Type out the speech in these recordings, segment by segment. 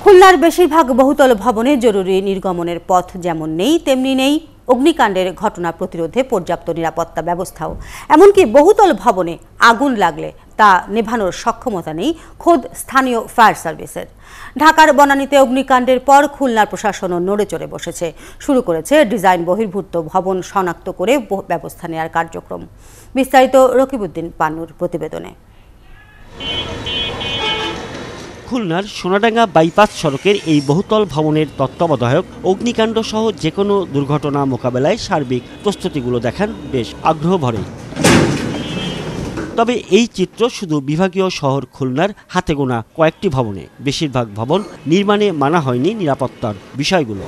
খুলনার বেশিরভাগ বহুতল ভবনে জরুরি নির্গমনের পথ যেমন নেই তেমনি নেই অগ্নিকাণ্ডের ঘটনা প্রতিরোধে পর্যাপ্ত নিরাপত্তা ব্যবস্থাও। এমনকি বহুতল ভবনে আগুন লাগলে তা নেভানোর সক্ষমতা নেই খোদ স্থানীয় ফায়ার সার্ভিসের। ঢাকার বনানীতে অগ্নিকাণ্ডের পর খুলনার প্রশাসনও নড়ে চড়ে বসেছে, শুরু করেছে ডিজাইন বহির্ভূত ভবন শনাক্ত করে ব্যবস্থা নেওয়ার কার্যক্রম। বিস্তারিত রকিবউদ্দিন পান্নুর প্রতিবেদনে। খুলনার সোনাডাঙ্গা বাইপাস সড়কের এই বহুতল ভবনের তত্ত্বাবধায়ক অগ্নিকাণ্ড সহ যে কোনো দুর্ঘটনা মোকাবেলায় সার্বিক প্রস্তুতিগুলো দেখান বেশ আগ্রহ ভরে। তবে এই চিত্র শুধু বিভাগীয় শহর খুলনার হাতে গোনা কয়েকটি ভবনে। বেশিরভাগ ভবন নির্মাণে মানা হয়নি নিরাপত্তার বিষয়গুলো।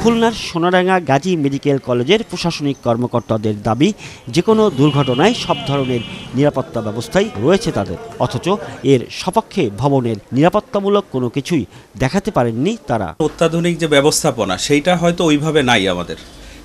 খুলনার সোনাডাঙ্গা গাজী মেডিকেল কলেজের প্রশাসনিক কর্মকর্তাদের দাবি, যে কোনো দুর্ঘটনায় সব ধরনের নিরাপত্তা ব্যবস্থাই রয়েছে তাদের, অথচ এর সপক্ষে ভবনের নিরাপত্তামূলক কোনো কিছুই দেখাতে পারেননি তারা। অত্যাধুনিক যে ব্যবস্থাপনা সেইটা হয়তো ওইভাবে নাই আমাদের,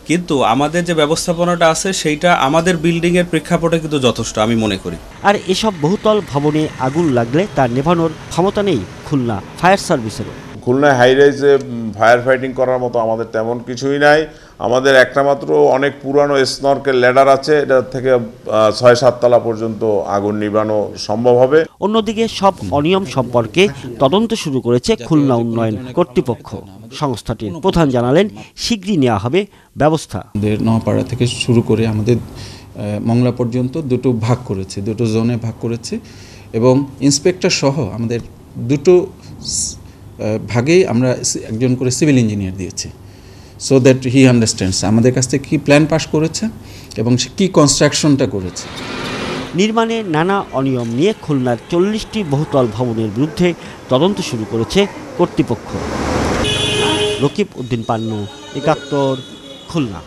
কিন্তু আমাদের যে ব্যবস্থাপনাটা আছে সেইটা আমাদের বিল্ডিংয়ের প্রেক্ষাপটে কিন্তু যথেষ্ট আমি মনে করি। আর এসব বহুতল ভবনে আগুন লাগলে তা নেভানোর ক্ষমতা নেই খুলনা ফায়ার সার্ভিসেরও। খুলনায় হাই রাইজে ফায়ার ফাইটিং করার মতো আমাদের তেমন কিছুই নাই। আমাদের একটা মাত্র অনেক পুরানো স্নরকেল ল্যাডার আছে, এটা থেকে ৬-৭ তলা পর্যন্ত আগুন নিভানো সম্ভব হবে। অন্যদিকে সব অনিয়ম সম্পর্কে তদন্ত শুরু করেছে খুলনা উন্নয়ন কর্তৃপক্ষ। সংস্থাটির প্রধান জানালেন, শীঘ্রই নেওয়া হবে ব্যবস্থা। নোয়াপাড়া থেকে শুরু করে আমাদের মংলা পর্যন্ত দুটো ভাগ করেছে, দুটো জোনে ভাগ করেছে এবং ইন্সপেক্টর সহ আমাদের দুটো ভাগেই আমরা একজন করে সিভিল ইঞ্জিনিয়ার দিয়েছি, সো দ্যাট হি আন্ডারস্ট্যান্ডস আমাদের কাছ থেকে কী প্ল্যান পাস করেছে এবং সে কী কনস্ট্রাকশনটা করেছে। নির্মাণে নানা অনিয়ম নিয়ে খুলনার ৪০টি বহুতল ভবনের বিরুদ্ধে তদন্ত শুরু করেছে কর্তৃপক্ষ। রকিবউদ্দিন পান্নু, ৭১, খুলনা।